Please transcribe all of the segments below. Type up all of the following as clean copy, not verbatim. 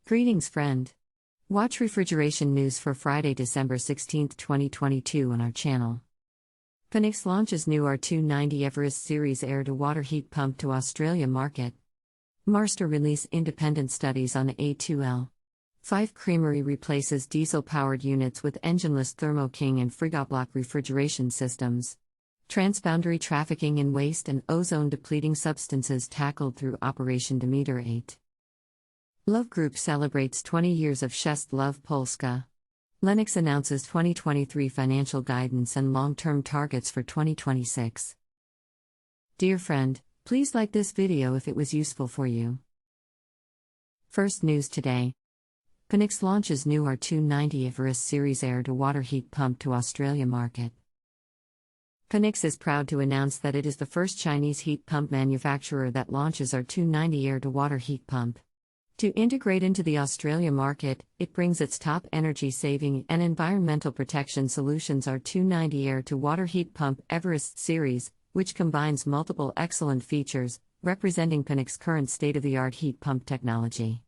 Greetings, friend. Watch refrigeration news for Friday, December 16, 2022 on our channel. PHNIX launches new R290 Everest series air-to-water heat pump to Australia market. Marstair release independent studies on A2L. Fife Creamery replaces diesel-powered units with Engineless Thermo and Frigoblock refrigeration systems. Transboundary trafficking in waste and ozone depleting substances tackled through Operation DEMETER VIII. Love Group celebrates 20 years of SEST-LUVE POLSKA. Lennox announces 2023 financial guidance and long-term targets for 2026. Dear friend, please like this video if it was useful for you. First news today. PHNIX launches new R290 Everest series air-to-water heat pump to Australia market. PHNIX is proud to announce that it is the first Chinese heat pump manufacturer that launches R290 air-to-water heat pump. To integrate into the Australia market, it brings its top energy-saving and environmental protection solutions R290 air-to-water heat pump Everest series, which combines multiple excellent features, representing PHNIX's current state-of-the-art heat pump technology.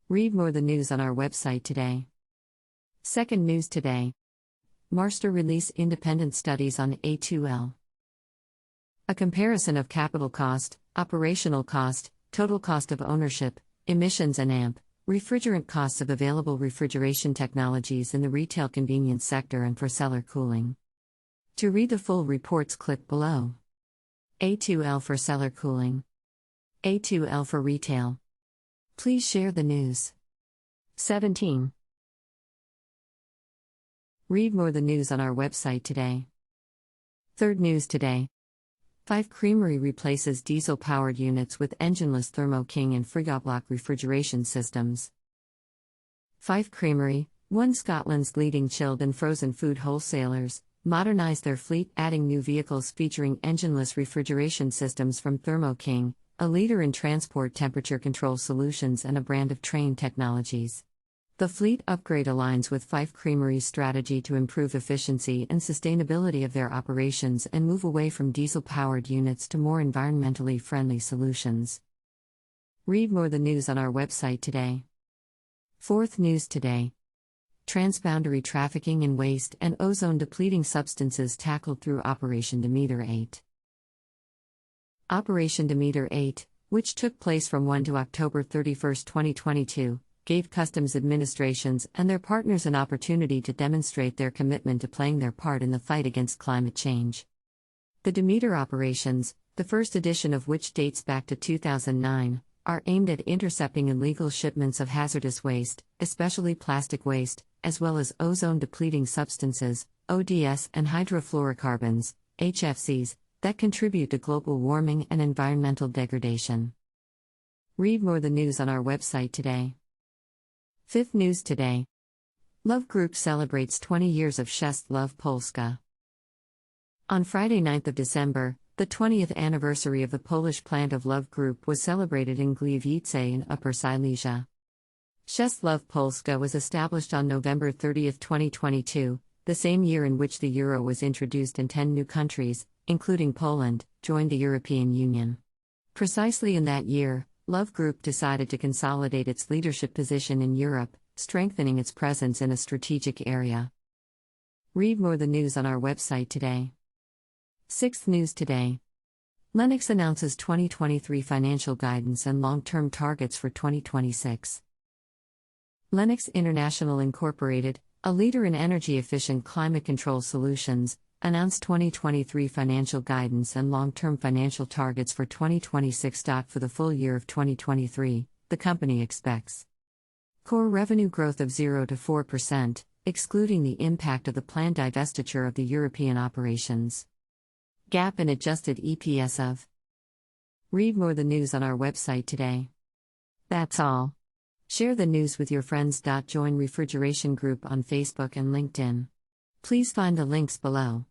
Read more the news on our website today. Second news today. Marstair release independent studies on A2L. A comparison of capital cost, operational cost, total cost of ownership, emissions and refrigerant costs of available refrigeration technologies in the retail convenience sector and for cellar cooling. To read the full reports, click below. A2L for cellar cooling. A2L for retail. Please share the news. 17. Read more the news on our website today. Third news today. Fife Creamery replaces diesel-powered units with Engineless Thermo and Frigoblock refrigeration systems. Fife Creamery, one Scotland's leading chilled and frozen food wholesalers, modernized their fleet, adding new vehicles featuring Engineless refrigeration systems from Thermo, a leader in transport temperature control solutions and a brand of Train Technologies. The fleet upgrade aligns with Fife Creamery's strategy to improve efficiency and sustainability of their operations and move away from diesel-powered units to more environmentally friendly solutions. Read more the news on our website today. Fourth news today. Transboundary trafficking in waste and ozone depleting substances tackled through Operation DEMETER VIII. Operation DEMETER VIII, which took place from 1 to October 31, 2022, gave customs administrations and their partners an opportunity to demonstrate their commitment to playing their part in the fight against climate change. The DEMETER operations, the first edition of which dates back to 2009, are aimed at intercepting illegal shipments of hazardous waste, especially plastic waste, as well as ozone-depleting substances, ODS, and hydrofluorocarbons, HFCs, that contribute to global warming and environmental degradation. Read more the news on our website today. Fifth news today. Love Group celebrates 20 years of SEST-LUVE POLSKA. On Friday 9th of December, the 20th anniversary of the Polish plant of Love Group was celebrated in Gliwice in Upper Silesia. SEST-LUVE POLSKA was established on November 30, 2022, the same year in which the euro was introduced and 10 new countries, including Poland, joined the European Union. Precisely in that year, Love Group decided to consolidate its leadership position in Europe, strengthening its presence in a strategic area. Read more the news on our website today. Sixth news today. Lennox announces 2023 financial guidance and long-term targets for 2026. Lennox International Incorporated, a leader in energy-efficient climate control solutions, announced 2023 financial guidance and long-term financial targets for 2026. For the full year of 2023, the company expects core revenue growth of 0 to 4%, excluding the impact of the planned divestiture of the European operations. GAAP and adjusted EPS of. Read more the news on our website today. That's all. Share the news with your friends. Join Refrigeration Group on Facebook and LinkedIn. Please find the links below.